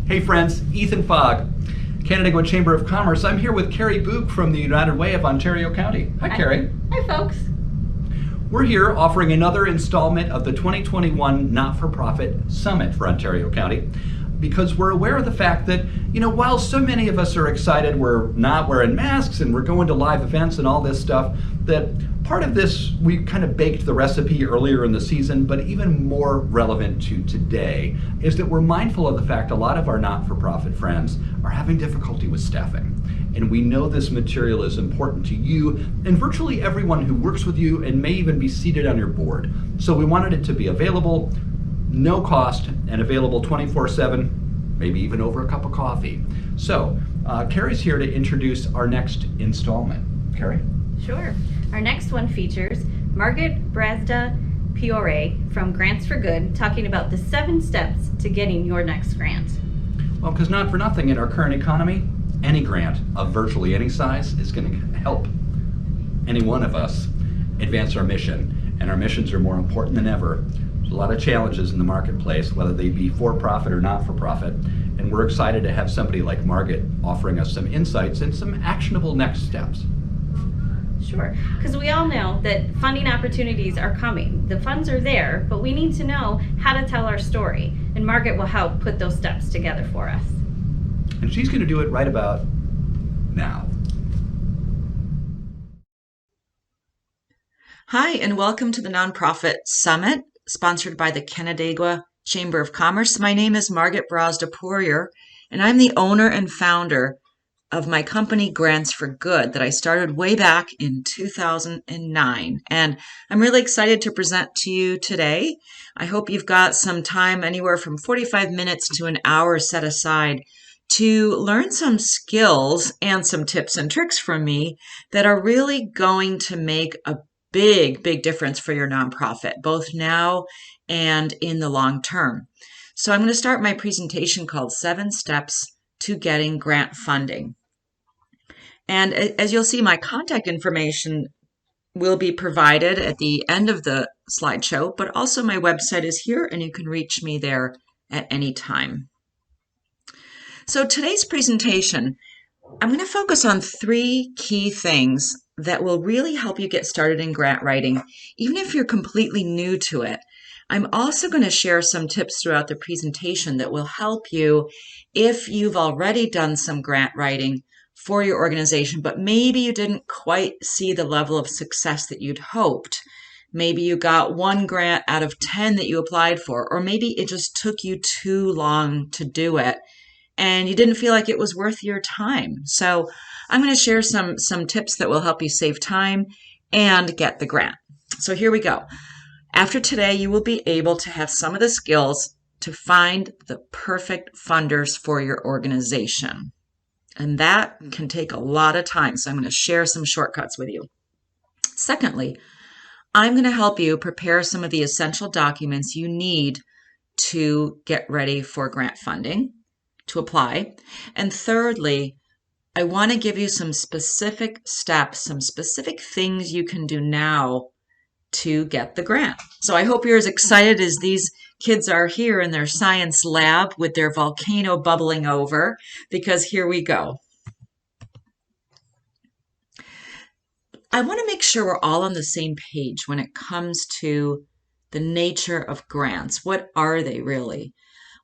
Hey friends, Ethan Fogg, Canandaigua Chamber of Commerce. I'm here with Carrie Book from the United Way of Ontario County. Hi, Carrie. Hi, folks. We're here offering another installment of the 2021 Not-for-Profit Summit for Ontario County because we're aware of the fact that, while so many of us are excited, we're not wearing masks and we're going to live events and all this stuff, that part of this, we kind of baked the recipe earlier in the season, but even more relevant to today is that we're mindful of the fact a lot of our not-for-profit friends are having difficulty with staffing. And we know this material is important to you and virtually everyone who works with you and may even be seated on your board. So we wanted it to be available, no cost, and available 24/7, maybe even over a cup of coffee. So Carrie's here to introduce our next installment. Carrie? Sure. Our next one features Margaret Brazda Piore from Grants for Good talking about the 7 steps to getting your next grant. Well, because not for nothing, in our current economy, any grant of virtually any size is going to help any one of us advance our mission. And our missions are more important than ever. There's a lot of challenges in the marketplace, whether they be for-profit or not-for-profit. And we're excited to have somebody like Margaret offering us some insights and some actionable next steps. Sure, because we all know that funding opportunities are coming. The funds are there, but we need to know how to tell our story. And Margaret will help put those steps together for us. And she's going to do it right about now. Hi, and welcome to the Nonprofit Summit, sponsored by the Canandaigua Chamber of Commerce. My name is Margaret Brazda Poirier, and I'm the owner and founder of my company Grants for Good that I started way back in 2009. And I'm really excited to present to you today. I hope you've got some time, anywhere from 45 minutes to an hour set aside to learn some skills and some tips and tricks from me that are really going to make a big difference for your nonprofit, both now and in the long term. So I'm going to start my presentation called 7 Steps to Getting Grant Funding. And as you'll see, my contact information will be provided at the end of the slideshow, but also my website is here and you can reach me there at any time. So today's presentation, I'm going to focus on 3 key things that will really help you get started in grant writing, even if you're completely new to it. I'm also going to share some tips throughout the presentation that will help you if you've already done some grant writing for your organization, but maybe you didn't quite see the level of success that you'd hoped. Maybe you got 1 grant out of 10 that you applied for, or maybe it just took you too long to do it and you didn't feel like it was worth your time. So I'm going to share some tips that will help you save time and get the grant. So here we go. After today, you will be able to have some of the skills to find the perfect funders for your organization. And that can take a lot of time, so I'm going to share some shortcuts with you. Secondly, I'm going to help you prepare some of the essential documents you need to get ready for grant funding, to apply. And thirdly, I want to give you some specific steps, some specific things you can do now to get the grant. So I hope you're as excited as these kids are here in their science lab with their volcano bubbling over, because here we go. I want to make sure we're all on the same page when it comes to the nature of grants. What are they really?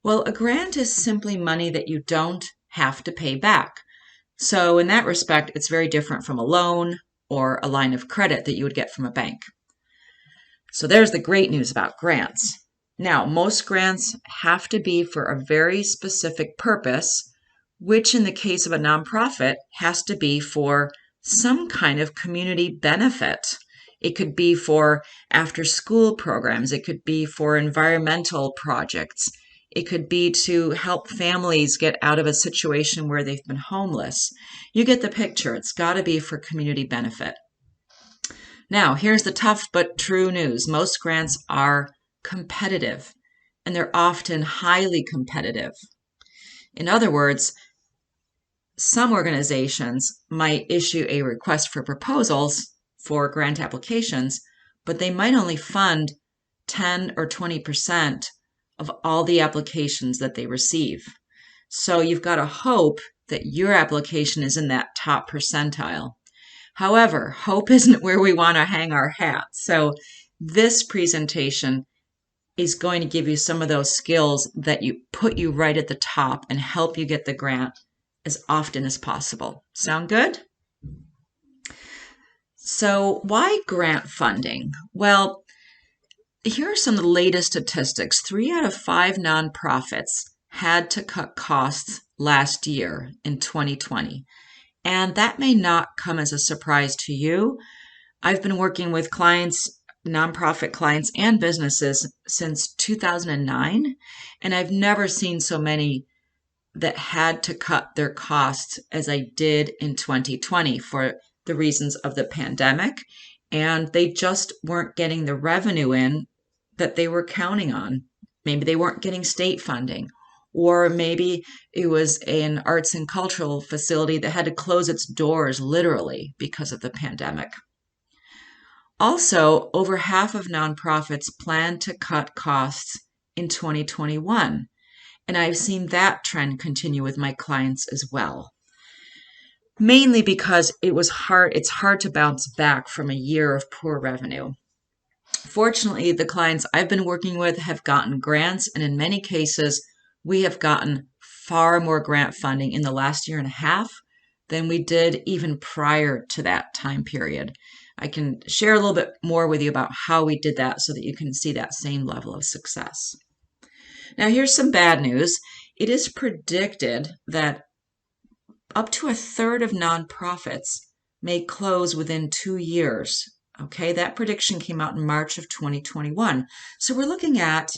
Well, a grant is simply money that you don't have to pay back. So in that respect, it's very different from a loan or a line of credit that you would get from a bank. So there's the great news about grants. Now, most grants have to be for a very specific purpose, which in the case of a nonprofit has to be for some kind of community benefit. It could be for after-school programs. It could be for environmental projects. It could be to help families get out of a situation where they've been homeless. You get the picture. It's got to be for community benefit. Now, here's the tough but true news. Most grants are competitive, and they're often highly competitive. In other words, some organizations might issue a request for proposals for grant applications, but they might only fund 10 or 20% of all the applications that they receive. So you've got to hope that your application is in that top percentile. However, hope isn't where we want to hang our hat. So this presentation is going to give you some of those skills that you put you right at the top and help you get the grant as often as possible. Sound good? So why grant funding? Well, here are some of the latest statistics. 3 out of 5 nonprofits had to cut costs last year in 2020. And that may not come as a surprise to you. I've been working with clients, nonprofit clients and businesses since 2009, and I've never seen so many that had to cut their costs as I did in 2020 for the reasons of the pandemic, and they just weren't getting the revenue in that they were counting on. Maybe they weren't getting state funding, or maybe it was an arts and cultural facility that had to close its doors literally because of the pandemic. Also, over half of nonprofits plan to cut costs in 2021, and I've seen that trend continue with my clients as well. Mainly because it's hard to bounce back from a year of poor revenue. Fortunately, the clients I've been working with have gotten grants, and in many cases, we have gotten far more grant funding in the last year and a half than we did even prior to that time period. I can share a little bit more with you about how we did that so that you can see that same level of success. Now, here's some bad news. It is predicted that up to 1/3 of nonprofits may close within 2 years. Okay, that prediction came out in March of 2021. So we're looking at,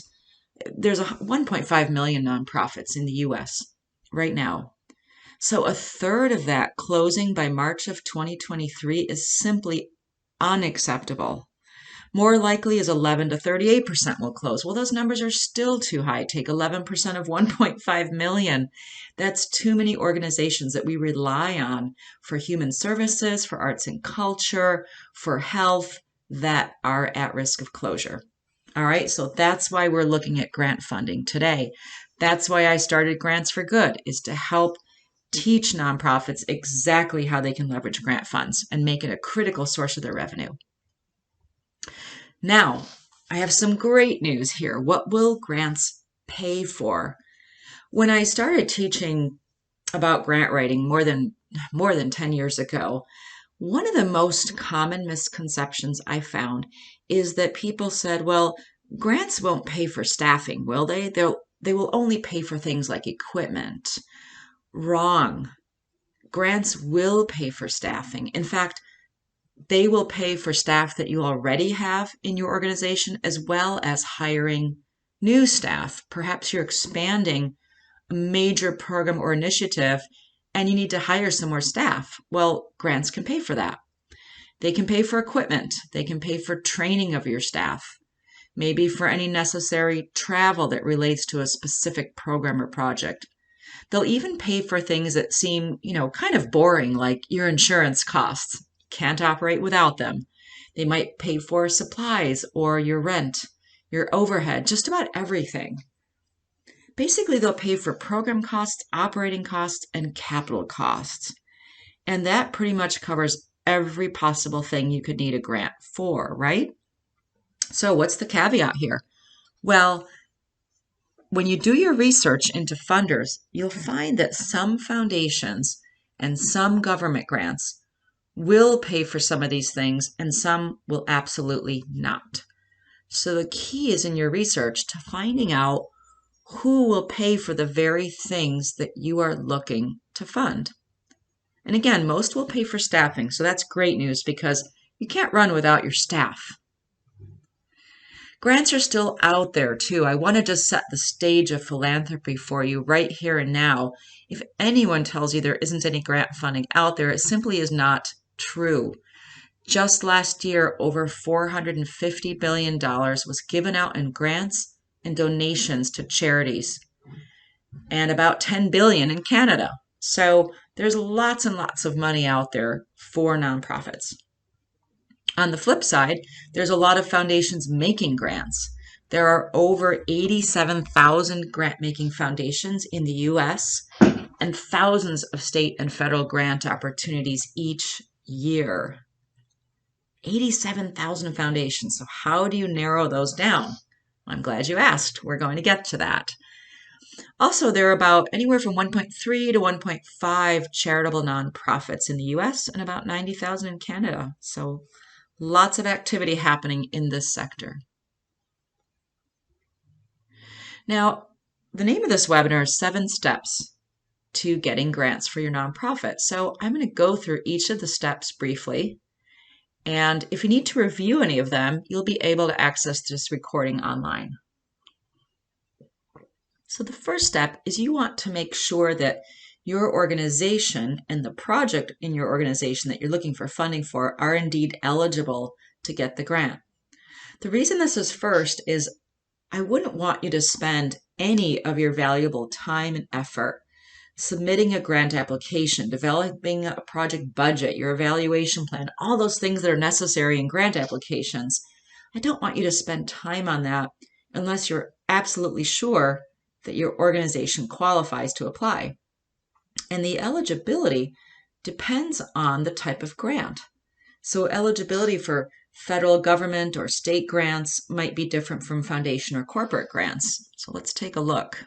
there's 1.5 million nonprofits in the US right now. So 1/3 of that closing by March of 2023 is simply unacceptable. More likely is 11 to 38% will close. Well, those numbers are still too high. Take 11% of 1.5 million. That's too many organizations that we rely on for human services, for arts and culture, for health that are at risk of closure. All right, so that's why we're looking at grant funding today. That's why I started Grants for Good, is to help teach nonprofits exactly how they can leverage grant funds and make it a critical source of their revenue. Now, I have some great news here. What will grants pay for? When I started teaching about grant writing more than 10 years ago, one of the most common misconceptions I found is that people said, well, grants won't pay for staffing, will they? They will only pay for things like equipment. Wrong. Grants will pay for staffing. In fact, they will pay for staff that you already have in your organization, as well as hiring new staff. Perhaps you're expanding a major program or initiative and you need to hire some more staff. Well, grants can pay for that. They can pay for equipment. They can pay for training of your staff, maybe for any necessary travel that relates to a specific program or project. They'll even pay for things that seem, kind of boring, like your insurance costs. Can't operate without them. They might pay for supplies or your rent, your overhead, just about everything. Basically, they'll pay for program costs, operating costs, and capital costs. And that pretty much covers every possible thing you could need a grant for, right? So what's the caveat here? Well, when you do your research into funders, you'll find that some foundations and some government grants will pay for some of these things and some will absolutely not. So the key is in your research to finding out who will pay for the very things that you are looking to fund. And again, most will pay for staffing, so that's great news because you can't run without your staff. Grants are still out there too. I want to just set the stage of philanthropy for you right here and now. If anyone tells you there isn't any grant funding out there, it simply is not true. Just last year, over $450 billion was given out in grants and donations to charities, and about $10 billion in Canada. So there's lots and lots of money out there for nonprofits. On the flip side, there's a lot of foundations making grants. There are over 87,000 grant-making foundations in the U.S., and thousands of state and federal grant opportunities each year. 87,000 foundations. So how do you narrow those down? I'm glad you asked. We're going to get to that. Also, there are about anywhere from 1.3 to 1.5 charitable nonprofits in the US and about 90,000 in Canada. So lots of activity happening in this sector. Now, the name of this webinar is 7 Steps to Getting Grants for Your Nonprofit. So I'm going to go through each of the steps briefly. And if you need to review any of them, you'll be able to access this recording online. So the first step is you want to make sure that your organization and the project in your organization that you're looking for funding for are indeed eligible to get the grant. The reason this is first is I wouldn't want you to spend any of your valuable time and effort submitting a grant application, developing a project budget, your evaluation plan, all those things that are necessary in grant applications. I don't want you to spend time on that unless you're absolutely sure that your organization qualifies to apply. And the eligibility depends on the type of grant. So eligibility for federal government or state grants might be different from foundation or corporate grants. So let's take a look.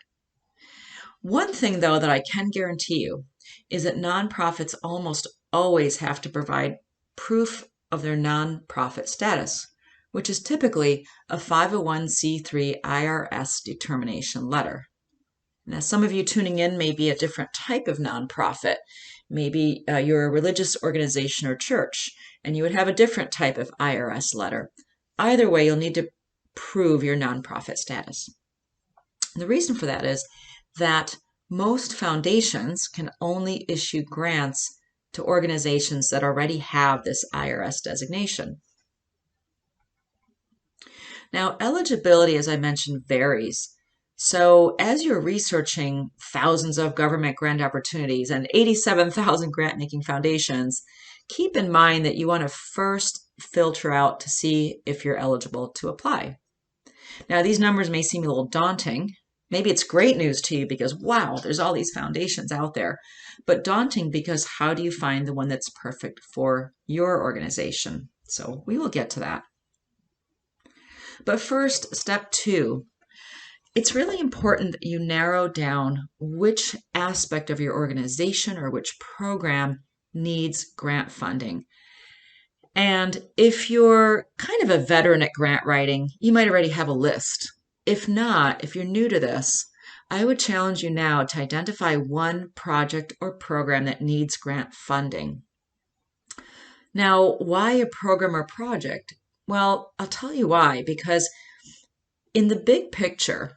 One thing, though, that I can guarantee you is that nonprofits almost always have to provide proof of their nonprofit status, which is typically a 501c3 IRS determination letter. Now, some of you tuning in may be a different type of nonprofit. Maybe you're a religious organization or church, and you would have a different type of IRS letter. Either way, you'll need to prove your nonprofit status. And the reason for that is that most foundations can only issue grants to organizations that already have this IRS designation. Now, eligibility, as I mentioned, varies. So as you're researching thousands of government grant opportunities and 87,000 grant-making foundations, keep in mind that you want to first filter out to see if you're eligible to apply. Now, these numbers may seem a little daunting. Maybe it's great news to you because, wow, there's all these foundations out there. But daunting because how do you find the one that's perfect for your organization? So we will get to that. But first, step 2. It's really important that you narrow down which aspect of your organization or which program needs grant funding. And if you're kind of a veteran at grant writing, you might already have a list. If not, if you're new to this, I would challenge you now to identify one project or program that needs grant funding. Now, why a program or project? Well, I'll tell you why, because in the big picture,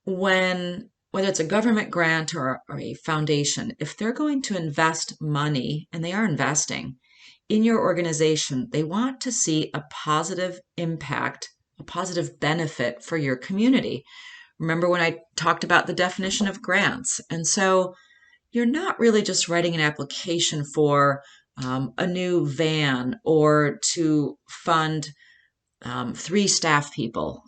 whether it's a government grant or a foundation, if they're going to invest money, and they are investing, in your organization, they want to see a positive impact, a positive benefit for your community. Remember when I talked about the definition of grants? And so you're not really just writing an application for a new van or to fund 3 staff people.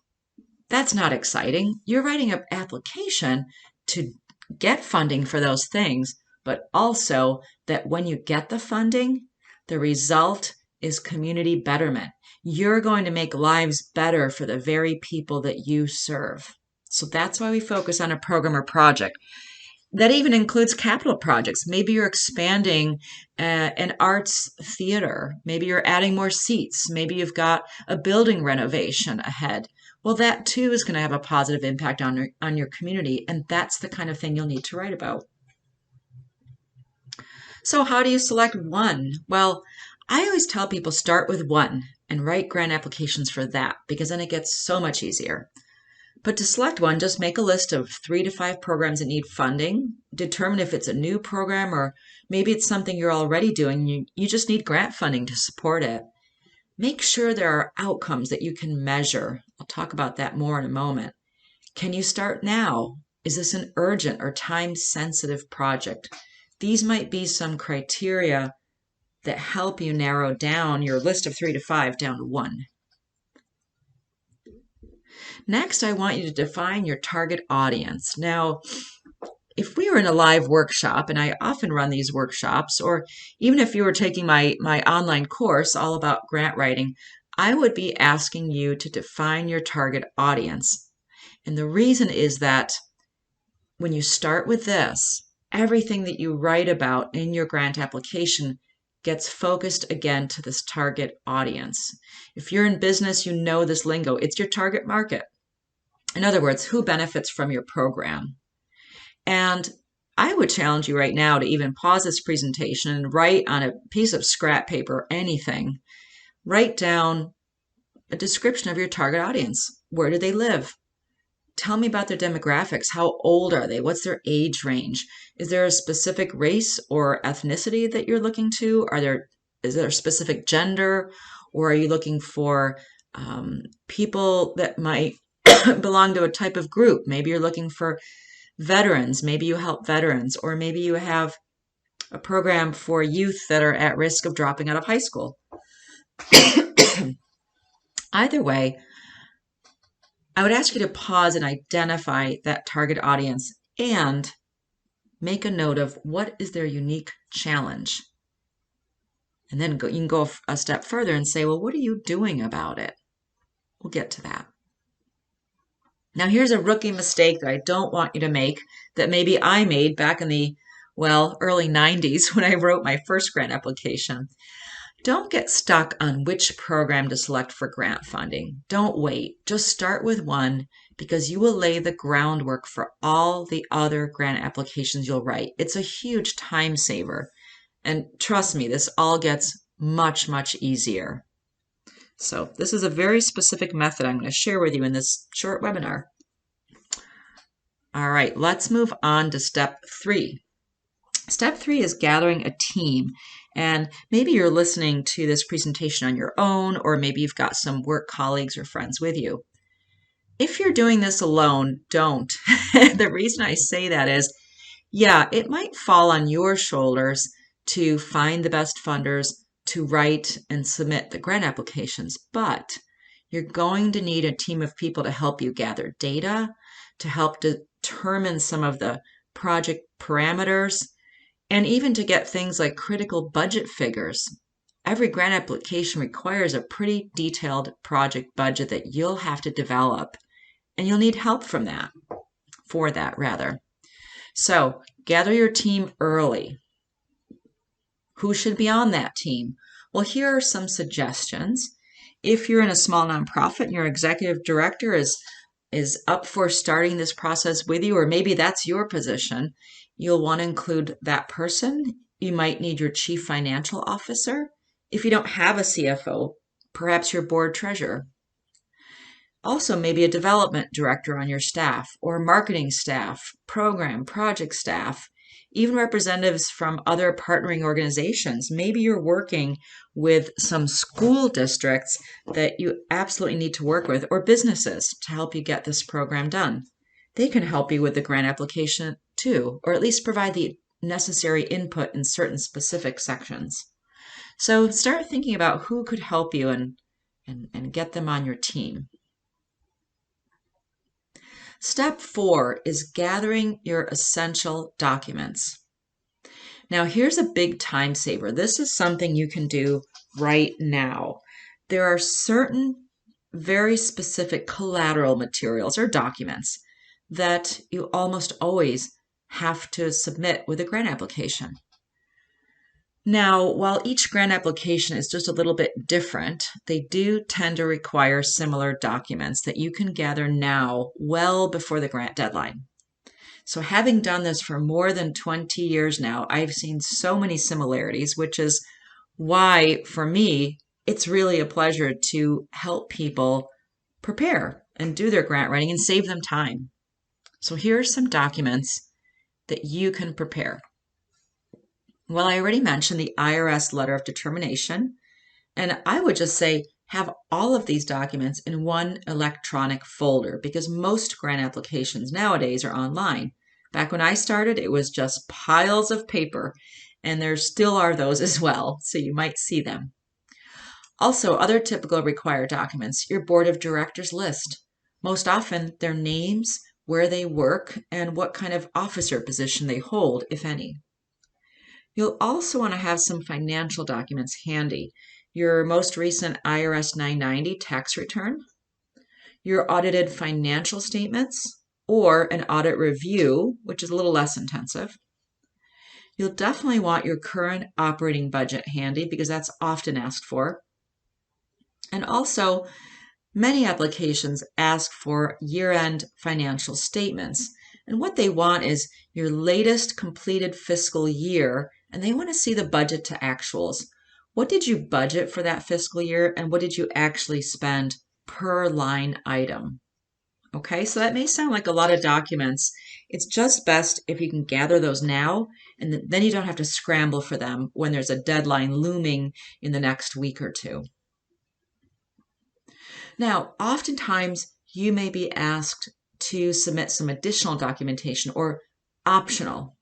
That's not exciting. You're writing an application to get funding for those things, but also that when you get the funding, the result is community betterment. You're going to make lives better for the very people that you serve. So that's why we focus on a program or project. That even includes capital projects. Maybe you're expanding an arts theater. Maybe you're adding more seats. Maybe you've got a building renovation ahead. Well, that too is going to have a positive impact on your community, and that's the kind of thing you'll need to write about. So how do you select one? Well, I always tell people start with one and write grant applications for that, because then it gets so much easier. But to select one, just make a list of 3 to 5 programs that need funding. Determine if it's a new program or maybe it's something you're already doing. You just need grant funding to support it. Make sure there are outcomes that you can measure. I'll talk about that more in a moment. Can you start now? Is this an urgent or time-sensitive project? These might be some criteria that help you narrow down your list of 3 to 5 down to 1. Next, I want you to define your target audience. Now, if we were in a live workshop, and I often run these workshops, or even if you were taking my online course all about grant writing, I would be asking you to define your target audience. And the reason is that when you start with this, everything that you write about in your grant application gets focused again to this target audience. If you're in business, you know this lingo. It's your target market. In other words, who benefits from your program? And I would challenge you right now to even pause this presentation and write on a piece of scrap paper, anything. Write down a description of your target audience. Where do they live? Tell me about their demographics. How old are they? What's their age range? Is there a specific race or ethnicity that you're looking to? Is there a specific gender? Or are you looking for people that might belong to a type of group? Maybe you're looking for veterans. Maybe you help veterans. Or maybe you have a program for youth that are at risk of dropping out of high school. Either way, I would ask you to pause and identify that target audience and make a note of what is their unique challenge. And then you can go a step further and say, well, what are you doing about it? We'll get to that. Now, here's a rookie mistake that I don't want you to make that maybe I made back in the, early 90s when I wrote my first grant application. Don't get stuck on which program to select for grant funding. Don't wait. Just start with one because you will lay the groundwork for all the other grant applications you'll write. It's a huge time saver. And trust me, this all gets much, much easier. So this is a very specific method I'm going to share with you in this short webinar. All right, let's move on to step 3. Step 3 is gathering a team. And maybe you're listening to this presentation on your own, or maybe you've got some work colleagues or friends with you. If you're doing this alone, don't. The reason I say that is, it might fall on your shoulders to find the best funders to write and submit the grant applications, but you're going to need a team of people to help you gather data, to help determine some of the project parameters, and even to get things like critical budget figures. Every grant application requires a pretty detailed project budget that you'll have to develop, and you'll need help for that. So gather your team early. Who should be on that team? Well, here are some suggestions. If you're in a small nonprofit and your executive director is up for starting this process with you, or maybe that's your position, you'll want to include that person. You might need your chief financial officer. If you don't have a CFO, perhaps your board treasurer. Also, maybe a development director on your staff, or marketing staff, project staff, even representatives from other partnering organizations. Maybe you're working with some school districts that you absolutely need to work with, or businesses to help you get this program done. They can help you with the grant application too, or at least provide the necessary input in certain specific sections. So start thinking about who could help you and get them on your team. Step 4 is gathering your essential documents. Now, here's a big time saver. This is something you can do right now. There are certain very specific collateral materials or documents that you almost always have to submit with a grant application. Now, while each grant application is just a little bit different, they do tend to require similar documents that you can gather now, well before the grant deadline. So having done this for more than 20 years now, I've seen so many similarities, which is why, for me, it's really a pleasure to help people prepare and do their grant writing and save them time. So here are some documents that you can prepare. Well, I already mentioned the IRS letter of determination, and I would just say have all of these documents in one electronic folder because most grant applications nowadays are online. Back when I started, it was just piles of paper, and there still are those as well, so you might see them. Also, other typical required documents, your board of directors list. Most often, their names where they work, and what kind of officer position they hold, if any. You'll also want to have some financial documents handy. Your most recent IRS 990 tax return, your audited financial statements, or an audit review, which is a little less intensive. You'll definitely want your current operating budget handy because that's often asked for. And also, many applications ask for year-end financial statements. And what they want is your latest completed fiscal year, and they want to see the budget to actuals. What did you budget for that fiscal year, and what did you actually spend per line item? Okay, so that may sound like a lot of documents. It's just best if you can gather those now, and then you don't have to scramble for them when there's a deadline looming in the next week or two. Now, oftentimes you may be asked to submit some additional documentation or optional.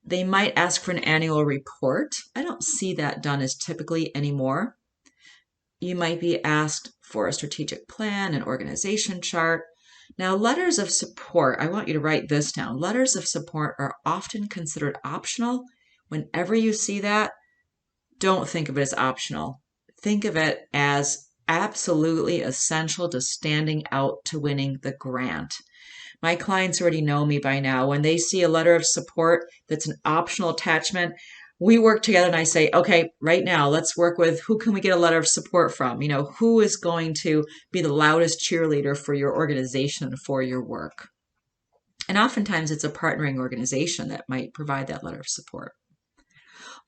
They might ask for an annual report. I don't see that done as typically anymore. You might be asked for a strategic plan, an organization chart. Now, letters of support, I want you to write this down. Letters of support are often considered optional. Whenever you see that, don't think of it as optional. Think of it as absolutely essential to standing out to winning the grant. My clients already know me by now. When they see a letter of support that's an optional attachment, we work together and I say, okay, right now, let's work with who can we get a letter of support from? You know, who is going to be the loudest cheerleader for your organization and for your work? And oftentimes it's a partnering organization that might provide that letter of support.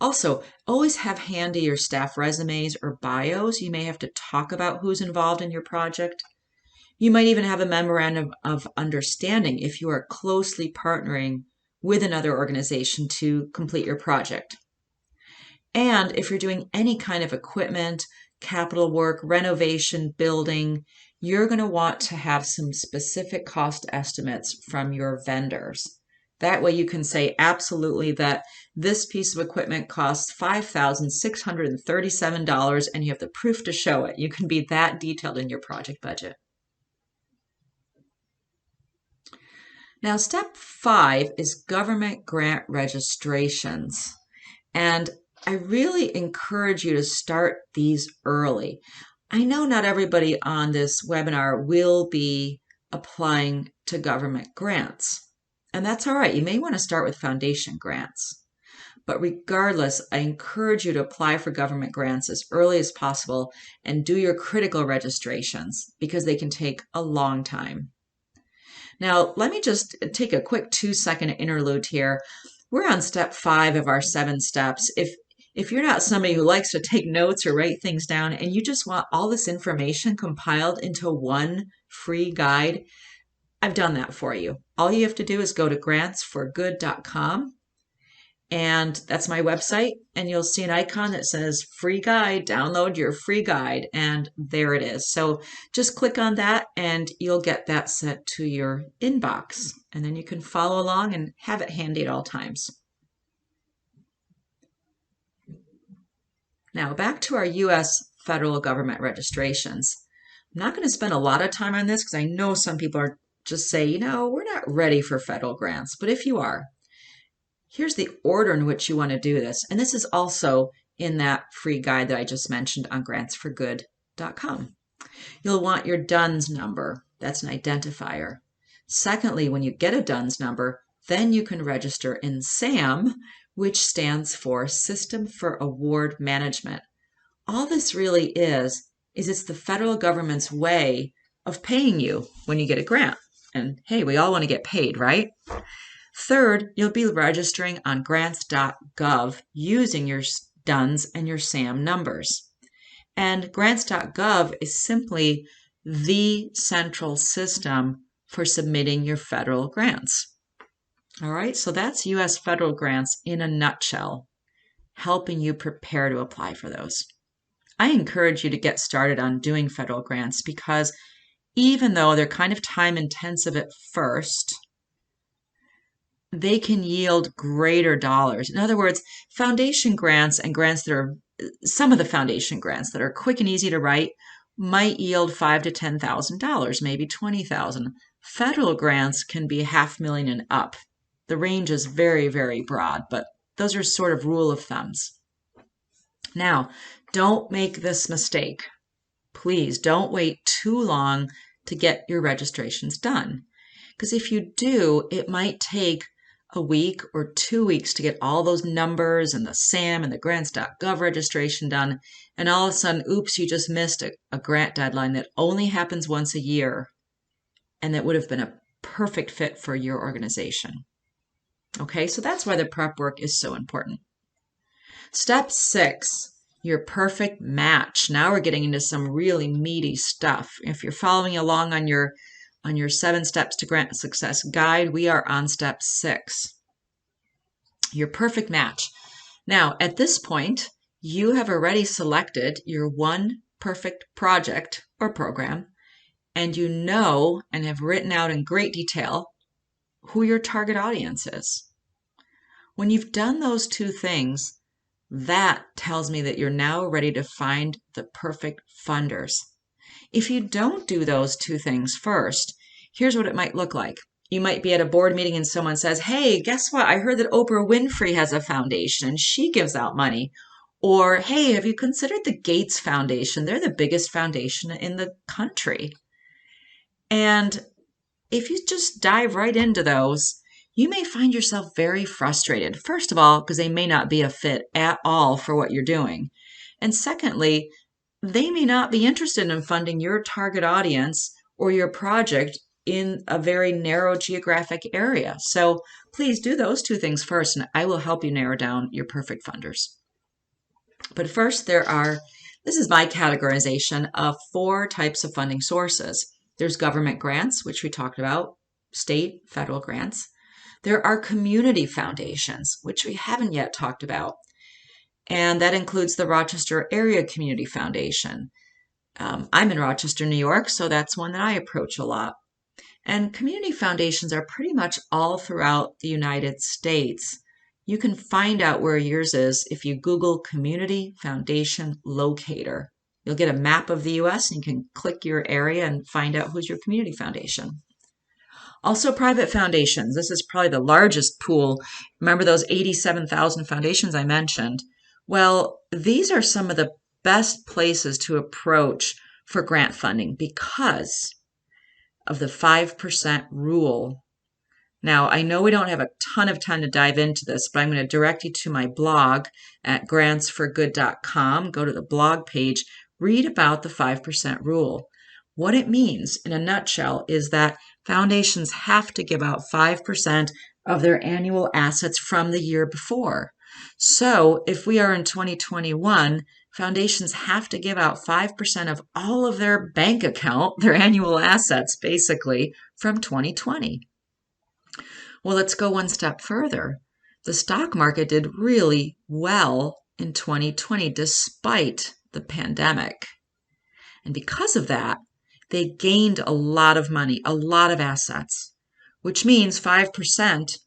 Also, always have handy your staff resumes or bios. You may have to talk about who's involved in your project. You might even have a memorandum of understanding if you are closely partnering with another organization to complete your project. And if you're doing any kind of equipment, capital work, renovation, building, you're going to want to have some specific cost estimates from your vendors. That way you can say absolutely that this piece of equipment costs $5,637 and you have the proof to show it. You can be that detailed in your project budget. Now, step 5 is government grant registrations. And I really encourage you to start these early. I know not everybody on this webinar will be applying to government grants. And that's all right. You may want to start with foundation grants. But regardless, I encourage you to apply for government grants as early as possible and do your critical registrations because they can take a long time. Now, let me just take a quick 2-second interlude here. We're on step 5 of our 7 steps. If you're not somebody who likes to take notes or write things down and you just want all this information compiled into one free guide, I've done that for you. All you have to do is go to grantsforgood.com, and that's my website, and you'll see an icon that says free guide, download your free guide, and there it is. So just click on that and you'll get that sent to your inbox, and then you can follow along and have it handy at all times. Now back to our U.S. federal government registrations. I'm not going to spend a lot of time on this because I know some people are just say, you know, we're not ready for federal grants. But if you are, here's the order in which you want to do this. And this is also in that free guide that I just mentioned on grantsforgood.com. You'll want your DUNS number. That's an identifier. Secondly, when you get a DUNS number, then you can register in SAM, which stands for System for Award Management. All this really is it's the federal government's way of paying you when you get a grant. And hey, we all want to get paid, right? Third, you'll be registering on grants.gov using your DUNS and your SAM numbers. And grants.gov is simply the central system for submitting your federal grants. All right, so that's U.S. federal grants in a nutshell, helping you prepare to apply for those. I encourage you to get started on doing federal grants because even though they're kind of time intensive at first, they can yield greater dollars. In other words, foundation grants and grants that are, some of the foundation grants that are quick and easy to write might yield $5,000 to $10,000, maybe $20,000. Federal grants can be $500,000 and up. The range is very, very broad, but those are sort of rule of thumbs. Now, don't make this mistake. Please don't wait too long to get your registrations done. Because if you do, it might take a week or 2 weeks to get all those numbers and the SAM and the grants.gov registration done. And all of a sudden, oops, you just missed a grant deadline that only happens once a year and that would have been a perfect fit for your organization. Okay, so that's why the prep work is so important. Step 6, your perfect match. Now we're getting into some really meaty stuff. If you're following along on your 7 Steps to Grant Success guide, we are on step 6. Your perfect match. Now, at this point, you have already selected your one perfect project or program, and you know and have written out in great detail who your target audience is. When you've done those 2 things, that tells me that you're now ready to find the perfect funders. If you don't do those 2 things first, here's what it might look like. You might be at a board meeting and someone says, hey, guess what? I heard that Oprah Winfrey has a foundation and she gives out money. Or, hey, have you considered the Gates Foundation? They're the biggest foundation in the country. And if you just dive right into those, you may find yourself very frustrated. First of all, because they may not be a fit at all for what you're doing. And secondly, they may not be interested in funding your target audience or your project in a very narrow geographic area. So please do those 2 things first, and I will help you narrow down your perfect funders. But first, this is my categorization of 4 types of funding sources. There's government grants, which we talked about, state, federal grants. There are community foundations, which we haven't yet talked about. And that includes the Rochester Area Community Foundation. I'm in Rochester, New York, so that's one that I approach a lot. And community foundations are pretty much all throughout the United States. You can find out where yours is if you Google Community Foundation Locator. You'll get a map of the U.S. and you can click your area and find out who's your community foundation. Also, private foundations. This is probably the largest pool. Remember those 87,000 foundations I mentioned? Well, these are some of the best places to approach for grant funding because of the 5% rule. Now, I know we don't have a ton of time to dive into this, but I'm going to direct you to my blog at grantsforgood.com. Go to the blog page, read about the 5% rule. What it means in a nutshell is that foundations have to give out 5% of their annual assets from the year before. So if we are in 2021, foundations have to give out 5% of all of their bank account, their annual assets, basically, from 2020. Well, let's go one step further. The stock market did really well in 2020 despite the pandemic. And because of that, they gained a lot of money, a lot of assets, which means 5%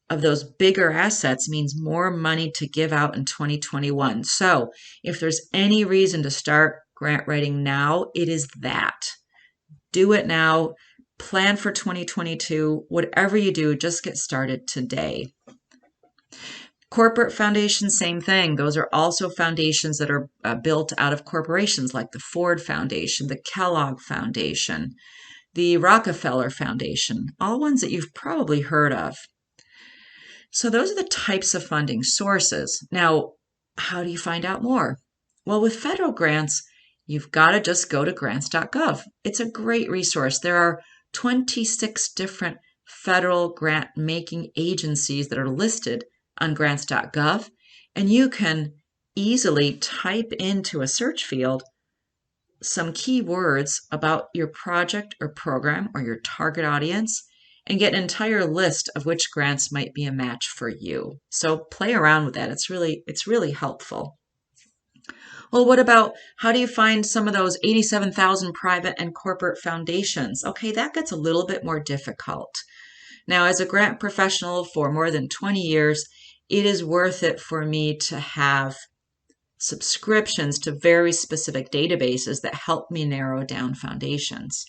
of those bigger assets means more money to give out in 2021. So if there's any reason to start grant writing now, it is that. Do it now. Plan for 2022. Whatever you do, just get started today. Corporate foundations, same thing. Those are also foundations that are built out of corporations like the Ford Foundation, the Kellogg Foundation, the Rockefeller Foundation, all ones that you've probably heard of. So those are the types of funding sources. Now, how do you find out more? Well, with federal grants, you've got to just go to grants.gov. It's a great resource. There are 26 different federal grant-making agencies that are listed on grants.gov, and you can easily type into a search field some keywords about your project or program or your target audience and get an entire list of which grants might be a match for you. So play around with that. It's really helpful. Well, what about how do you find some of those 87,000 private and corporate foundations? Okay, that gets a little bit more difficult. Now, as a grant professional for more than 20 years, it is worth it for me to have subscriptions to very specific databases that help me narrow down foundations.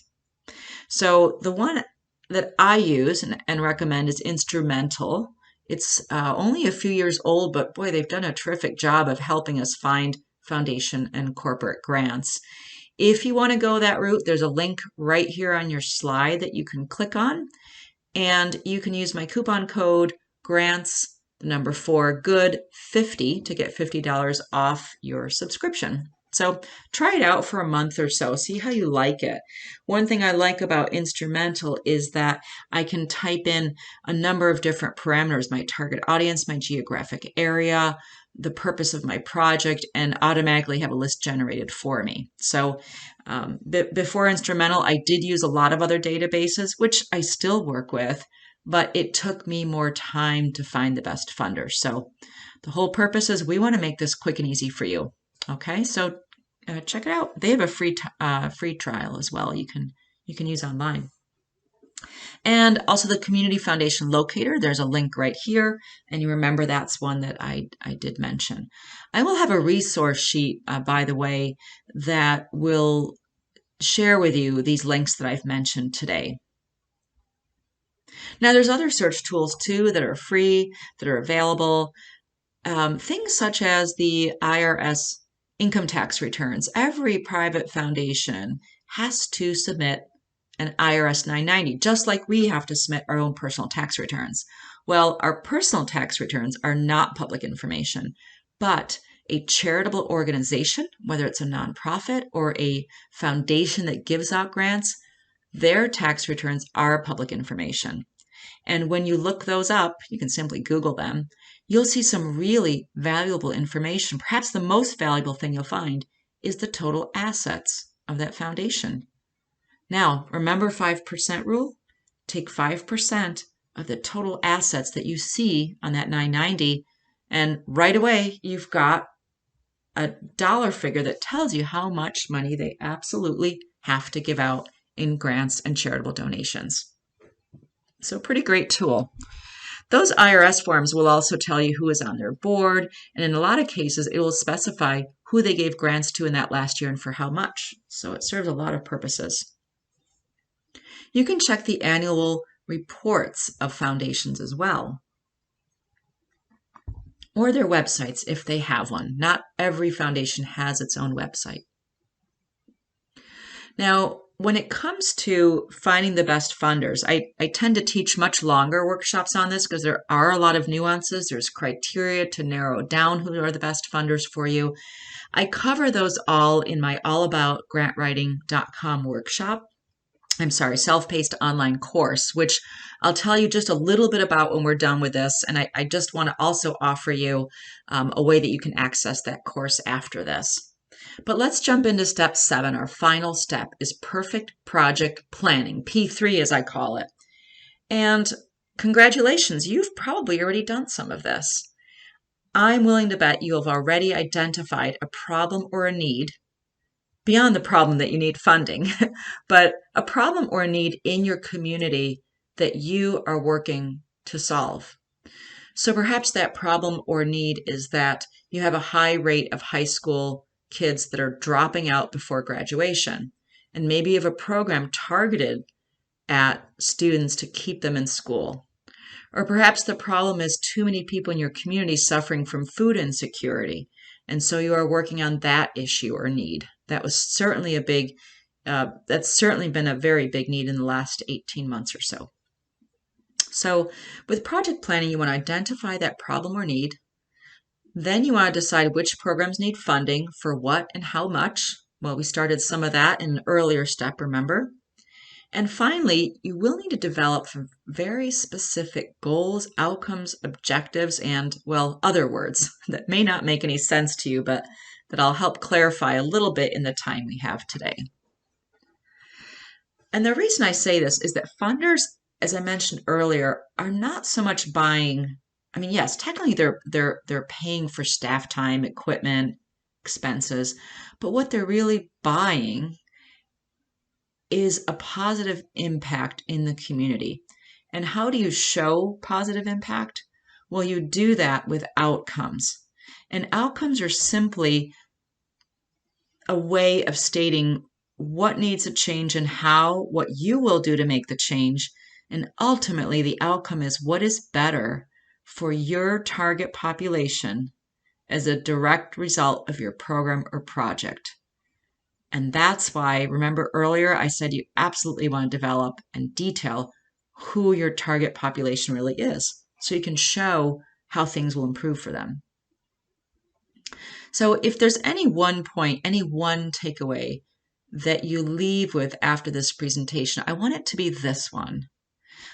So the one that I use and recommend is Instrumental. It's only a few years old, but boy, they've done a terrific job of helping us find foundation and corporate grants. If you want to go that route, there's a link right here on your slide that you can click on, and you can use my coupon code GRANTS, the number 4, GOOD50 to get $50 off your subscription. So try it out for a month or so, see how you like it. One thing I like about Instrumental is that I can type in a number of different parameters, my target audience, my geographic area, the purpose of my project, and automatically have a list generated for me. So before Instrumental, I did use a lot of other databases, which I still work with, but it took me more time to find the best funders. So the whole purpose is we want to make this quick and easy for you. Okay, so check it out. They have a free trial as well. You can use online. And also the Community Foundation Locator. There's a link right here, and you remember that's one that I did mention. I will have a resource sheet, by the way, that will share with you these links that I've mentioned today. Now, there's other search tools too that are free, that are available. Things such as the IRS income tax returns. Every private foundation has to submit an IRS 990, just like we have to submit our own personal tax returns. Well, our personal tax returns are not public information, but a charitable organization, whether it's a nonprofit or a foundation that gives out grants, their tax returns are public information. And when you look those up, you can simply Google them, you'll see some really valuable information. Perhaps the most valuable thing you'll find is the total assets of that foundation. Now, remember 5% rule? Take 5% of the total assets that you see on that 990, and right away you've got a dollar figure that tells you how much money they absolutely have to give out in grants and charitable donations. So pretty great tool. Those IRS forms will also tell you who is on their board, and in a lot of cases, it will specify who they gave grants to in that last year and for how much. So it serves a lot of purposes. You can check the annual reports of foundations as well, or their websites if they have one. Not every foundation has its own website. Now, when it comes to finding the best funders, I tend to teach much longer workshops on this because there are a lot of nuances. There's criteria to narrow down who are the best funders for you. I cover those all in my allaboutgrantwriting.com workshop. I'm sorry, self-paced online course, which I'll tell you just a little bit about when we're done with this. And I just want to also offer you a way that you can access that course after this. But let's jump into step 7. Our final step is perfect project planning, P3 as I call it. And congratulations, you've probably already done some of this. I'm willing to bet you have already identified a problem or a need, beyond the problem that you need funding, but a problem or a need in your community that you are working to solve. So perhaps that problem or need is that you have a high rate of high school kids that are dropping out before graduation, and maybe you have a program targeted at students to keep them in school. Or perhaps the problem is too many people in your community suffering from food insecurity, and so you are working on that issue or need. That was certainly that's certainly been a very big need in the last 18 months or so. So with project planning, you want to identify that problem or need. Then you want to decide which programs need funding for what and how much. Well, we started some of that in an earlier step, remember? And finally, you will need to develop very specific goals, outcomes, objectives, and, well, other words that may not make any sense to you, but that I'll help clarify a little bit in the time we have today. And the reason I say this is that funders, as I mentioned earlier, are not so much buying. I mean, yes, technically they're paying for staff time, equipment, expenses, but what they're really buying is a positive impact in the community. And how do you show positive impact? Well, you do that with outcomes. And outcomes are simply a way of stating what needs a change and how, what you will do to make the change, And ultimately, the outcome is what is better for your target population as a direct result of your program or project. And that's why, remember earlier, I said you absolutely want to develop and detail who your target population really is, so you can show how things will improve for them. So if there's any one point, any one takeaway that you leave with after this presentation, I want it to be this one.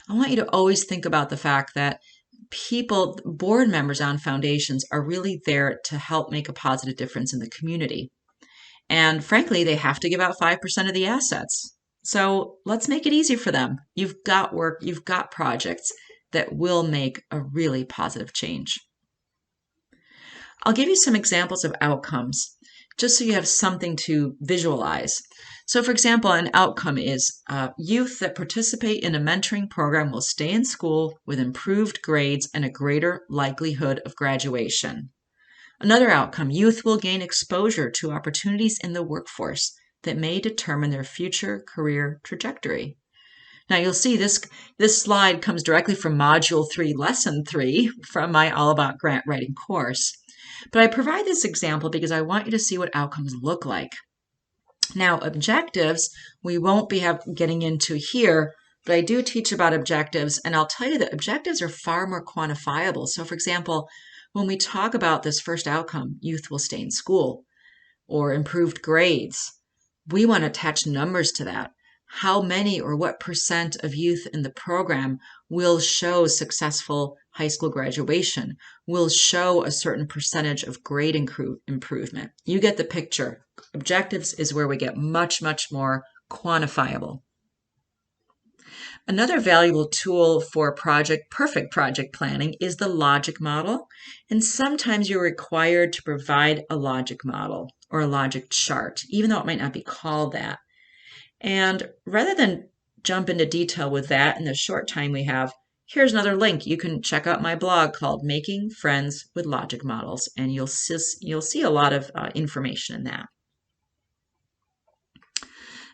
I want you to always think about the fact that people, board members on foundations, are really there to help make a positive difference in the community. And frankly, they have to give out 5% of the assets. So let's make it easy for them. You've got work, you've got projects that will make a really positive change. I'll give you some examples of outcomes, just so you have something to visualize. So for example, an outcome is youth that participate in a mentoring program will stay in school with improved grades and a greater likelihood of graduation. Another outcome, youth will gain exposure to opportunities in the workforce that may determine their future career trajectory. Now you'll see this slide comes directly from Module 3, Lesson 3 from my All About Grant Writing course. But I provide this example because I want you to see what outcomes look like. Now objectives, we won't be getting into here, but I do teach about objectives, and I'll tell you that objectives are far more quantifiable. So for example, when we talk about this first outcome, youth will stay in school, or improved grades, we want to attach numbers to that. How many or what percent of youth in the program will show successful high school graduation, will show a certain percentage of grade improvement. You get the picture. Objectives is where we get much, much more quantifiable. Another valuable tool for perfect project planning is the logic model. And sometimes you're required to provide a logic model or a logic chart, even though it might not be called that. And rather than jump into detail with that in the short time we have, here's another link. You can check out my blog called Making Friends with Logic Models, and you'll see a lot of information in that.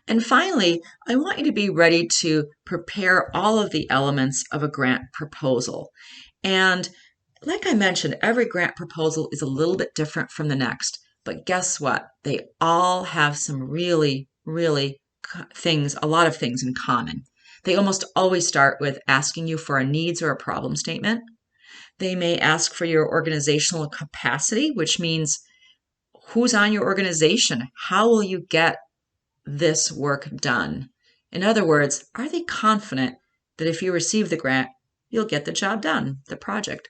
And finally, I want you to be ready to prepare all of the elements of a grant proposal. And like I mentioned, every grant proposal is a little bit different from the next. But guess what? They all have some really, really a lot of things in common. They almost always start with asking you for a needs or a problem statement. They may ask for your organizational capacity, which means who's on your organization? How will you get this work done? In other words, are they confident that if you receive the grant, you'll get the job done, the project?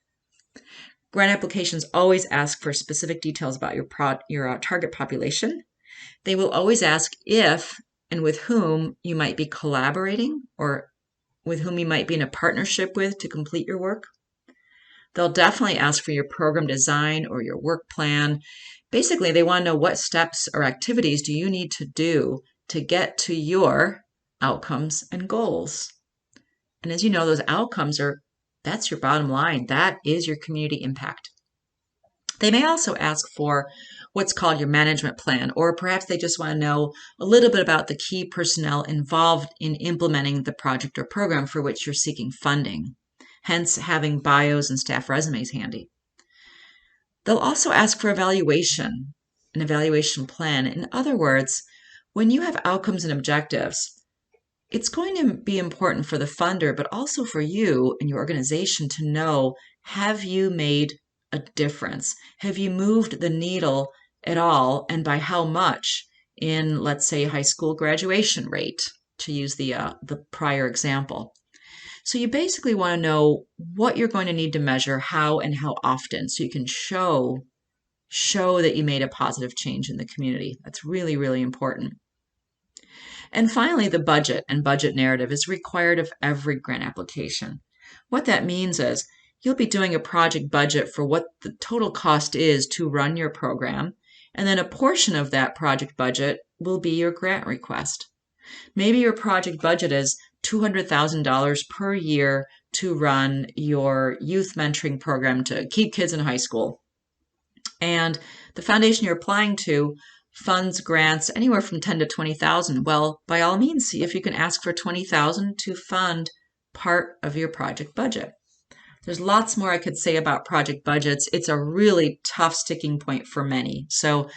Grant applications always ask for specific details about your target population. They will always ask if and with whom you might be collaborating or with whom you might be in a partnership with to complete your work. They'll definitely ask for your program design or your work plan. Basically, they want to know what steps or activities do you need to do to get to your outcomes and goals. And as you know, those outcomes that's your bottom line. That is your community impact. They may also ask for what's called your management plan, or perhaps they just want to know a little bit about the key personnel involved in implementing the project or program for which you're seeking funding, hence having bios and staff resumes handy. They'll also ask for an evaluation plan. In other words, when you have outcomes and objectives, it's going to be important for the funder, but also for you and your organization to know, have you made a difference? Have you moved the needle at all, and by how much, in, let's say, high school graduation rate, to use the prior example? So you basically want to know what you're going to need to measure, how and how often, so you can show that you made a positive change in the community. That's really, really important. And finally, the budget and budget narrative is required of every grant application. What that means is you'll be doing a project budget for what the total cost is to run your program, and then a portion of that project budget will be your grant request. Maybe your project budget is $200,000 per year to run your youth mentoring program to keep kids in high school. And the foundation you're applying to funds grants anywhere from $10,000 to $20,000. Well, by all means, see if you can ask for $20,000 to fund part of your project budget. There's lots more I could say about project budgets. It's a really tough sticking point for many. So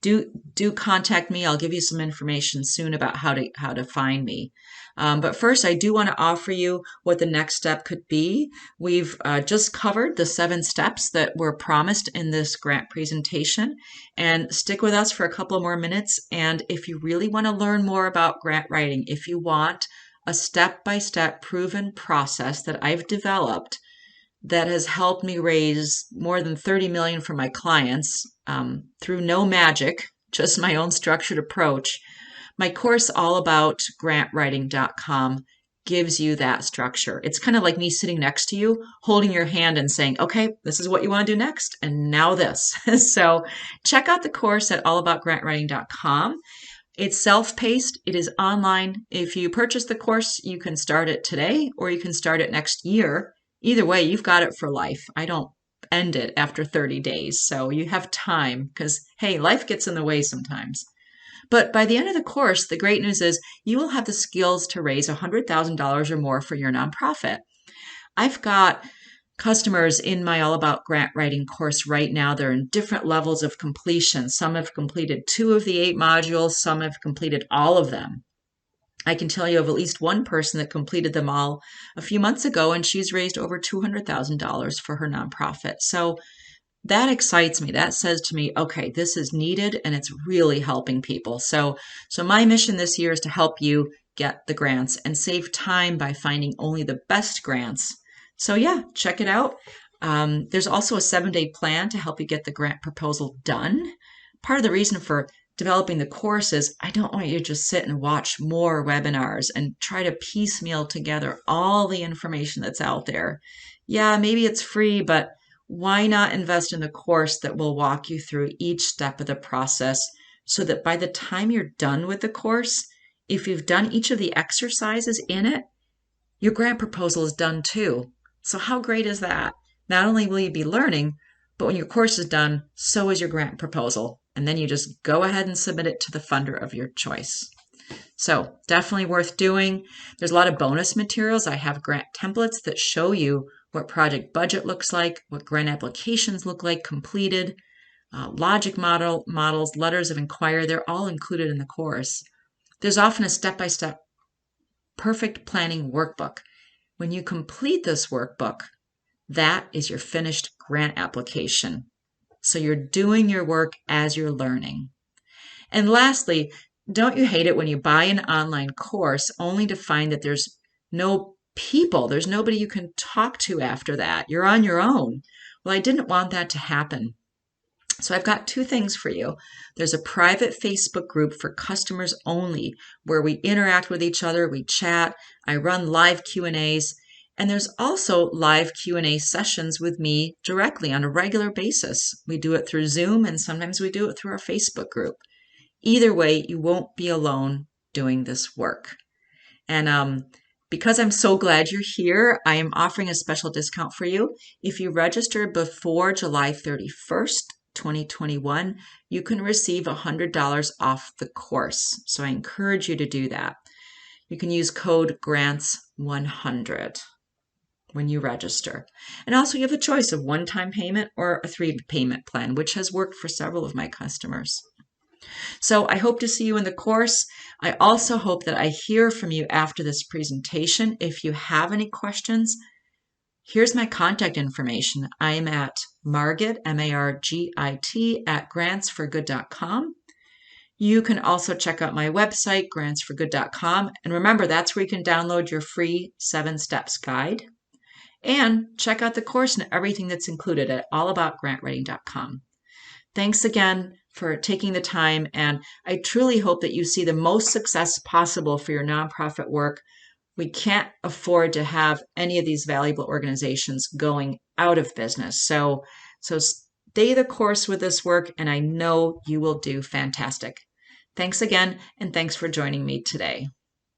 do contact me. I'll give you some information soon about how to find me. But first, I do want to offer you what the next step could be. We've just covered the 7 steps that were promised in this grant presentation. And stick with us for a couple more minutes. And if you really want to learn more about grant writing, if you want a step-by-step proven process that I've developed that has helped me raise more than $30 million for my clients through no magic, just my own structured approach. My course, allaboutgrantwriting.com, gives you that structure. It's kind of like me sitting next to you, holding your hand and saying, okay, this is what you want to do next, and now this. So check out the course at allaboutgrantwriting.com. It's self-paced. It is online. If you purchase the course, you can start it today or you can start it next year. Either way, you've got it for life. I don't end it after 30 days. So you have time because, hey, life gets in the way sometimes. But by the end of the course, the great news is you will have the skills to raise $100,000 or more for your nonprofit. I've got customers in my All About Grant Writing course right now. They're in different levels of completion. Some have completed 2 of the 8 modules. Some have completed all of them. I can tell you of at least one person that completed them all a few months ago, and she's raised over $200,000 for her nonprofit. So that excites me. That says to me, okay, this is needed and it's really helping people. So my mission this year is to help you get the grants and save time by finding only the best grants. So yeah, check it out. There's also a 7-day plan to help you get the grant proposal done. Part of the reason for developing the course is I don't want you to just sit and watch more webinars and try to piecemeal together all the information that's out there. Yeah, maybe it's free, but why not invest in a course that will walk you through each step of the process so that by the time you're done with the course, if you've done each of the exercises in it, your grant proposal is done too. So how great is that? Not only will you be learning, but when your course is done, so is your grant proposal. And then you just go ahead and submit it to the funder of your choice. So definitely worth doing. There's a lot of bonus materials. I have grant templates that show you what project budget looks like, what grant applications look like completed, logic models, letters of inquiry. They're all included in the course. There's often a step-by-step perfect planning workbook. When you complete this workbook, that is your finished grant application. So you're doing your work as you're learning. And lastly, don't you hate it when you buy an online course only to find that there's no people, there's nobody you can talk to after that? You're on your own. Well, I didn't want that to happen. So I've got 2 things for you. There's a private Facebook group for customers only where we interact with each other, we chat, I run live Q&As, and there's also live Q&A sessions with me directly on a regular basis. We do it through Zoom and sometimes we do it through our Facebook group. Either way, you won't be alone doing this work. And because I'm so glad you're here, I am offering a special discount for you. If you register before July 31st, 2021, you can receive $100 off the course. So I encourage you to do that. You can use code GRANTS100 when you register. And also you have a choice of one-time payment or a 3-payment plan, which has worked for several of my customers. So I hope to see you in the course. I also hope that I hear from you after this presentation. If you have any questions, here's my contact information. I am at Margit, M-A-R-G-I-T, @grantsforgood.com. You can also check out my website, grantsforgood.com. And remember, that's where you can download your free 7 steps guide. And check out the course and everything that's included at allaboutgrantwriting.com. Thanks again for taking the time, and I truly hope that you see the most success possible for your nonprofit work. We can't afford to have any of these valuable organizations going out of business. So stay the course with this work, and I know you will do fantastic. Thanks again, and thanks for joining me today.